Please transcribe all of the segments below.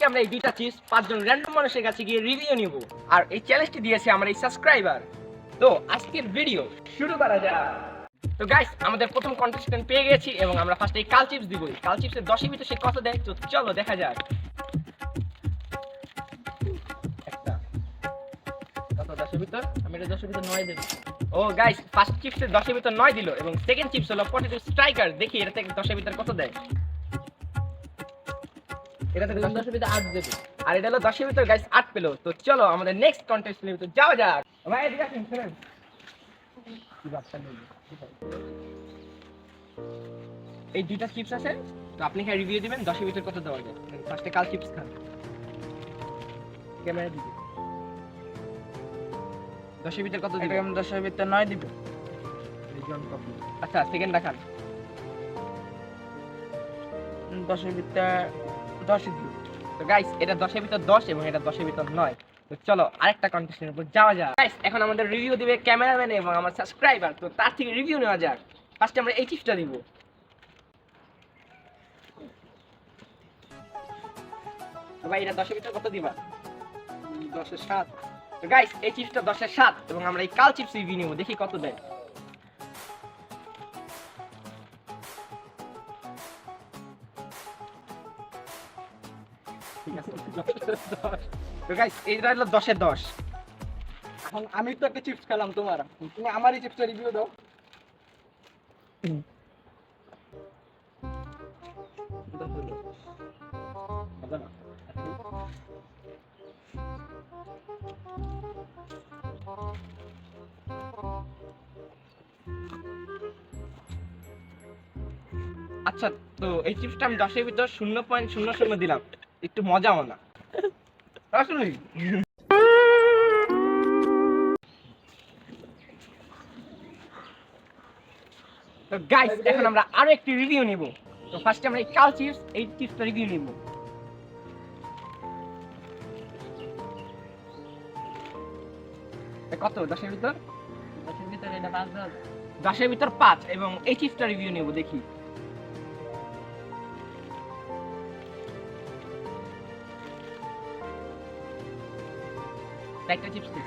আমরা এই দুইটা চিপস 5 জন র্যান্ডম মানুষের কাছে গিয়ে রিভিউ নিব। আর এই চ্যালেঞ্জটি দিয়েছে আমার এই সাবস্ক্রাইবার। তো আজকের ভিডিও শুরু করা যাক। তো গাইস, আমাদের প্রথম কন্টেস্টেন্ট পেয়ে গেছি এবং আমরা ফার্স্ট এই কাল চিপস দিব। কাল চিপসের 10 এর ভিতরে সে কত দেয়, তো চলো দেখা যাক। একটা কত 10 এর ভিতর? আমি এটা 10 এর ভিতর 9 দেব। ও গাইস, ফার্স্ট চিপসের 10 এর ভিতর 9 দিল এবং সেকেন্ড চিপস হলো পটেটো স্ট্রাইকার। দেখি এটা থেকে 10 এর ভিতর কত দেয়। এটা থেকে 10 এর ভিতর 8 দেবে। আর এটা হলো 10 এর ভিতর গাইস 8 পেলো। তো চলো আমাদের নেক্সট কন্টেস্টেন্টের ভিতর যাওয়া যাক। ভাই এদিকে আসুন, শুনুন কি বাচ্চা নেই। এই দুইটা চিপস আছে, তো আপনি কি রিভিউ দিবেন 10 এর ভিতর কত দেওয়া যায়? ফার্স্টে কাল চিপস খান, ক্যামেরা দিবে। 10 এর ভিতর কত দিবেন? আমি 10 এর ভিতর 9 দিব। Reason copy. আচ্ছা, সেকেন্ড দেখান। 10 এর ভিতর 10 দিব। তো গাইস, এটা 10 এর ভিতর 10 এবং এটা 10 এর ভিতর 9। তো চলো আরেকটা কন্টেস্টেন্টের উপর যাওয়া যাক। গাইস, এখন আমাদের রিভিউ দিবে ক্যামেরাম্যান এবং আমার সাবস্ক্রাইবার। তো তার থেকে রিভিউ নেওয়া যাক। ফার্স্টে আমরা এই চিপসটা দিব। তো ভাই এটা 10 এর ভিতর কত দিবা? 10 এর 7। তো গাইস, এই চিপসটা 10 এর 7 এবং আমরা এই কাল চিপস রিভিউ নিব। দেখি কত দেয়। ঠিক আছে, 10 তো গাইস, এইটা হলো 10 এর 10। এখন আমি তো একটা চিপস খেলাম তোমার, তুমি আমারই চিপসটা রিভিউ দাও। আচ্ছা, তো এই চিপসটা আমি 10 এর ভিতর 0.00 দিলাম। একটু মজাও না আসলে। তো গাইস, এখন আমরা আরো একটি রিভিউ নিব। তো ফার্স্টে আমরা এই কাল চিপস এই চিপসটা রিভিউ নিব। কত 10 এর ভিতর? 10 এর ভিতর এটা 5 দাও। 10 এর ভিতর 5 এবং এই চিপসটা রিভিউ নিব। দেখি একটা চিপস দিই,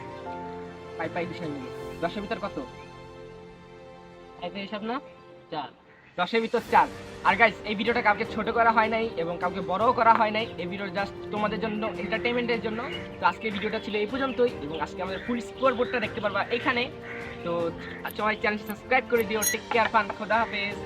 পাই দিশা নিব। 10 এর ভিতর কত? এটা হিসাব না 4। 10 এর ভিতর 4। আর গাইস, এই ভিডিওটা কাউকে ছোট করা হয় নাই এবং কাউকে বড়ও করা হয় নাই। এই ভিডিও জাস্ট তোমাদের জন্য, এন্টারটেইনমেন্টের জন্য। তো আজকে ভিডিওটা ছিল এই পর্যন্তই এবং আজকে আমাদের ফুল স্কোর বোর্ডটা দেখতে পারবা এখানে। তো সবাই চ্যানেলটি সাবস্ক্রাইব করে দিও। টেক কেয়ার, ফান, খোদা হাফেজ।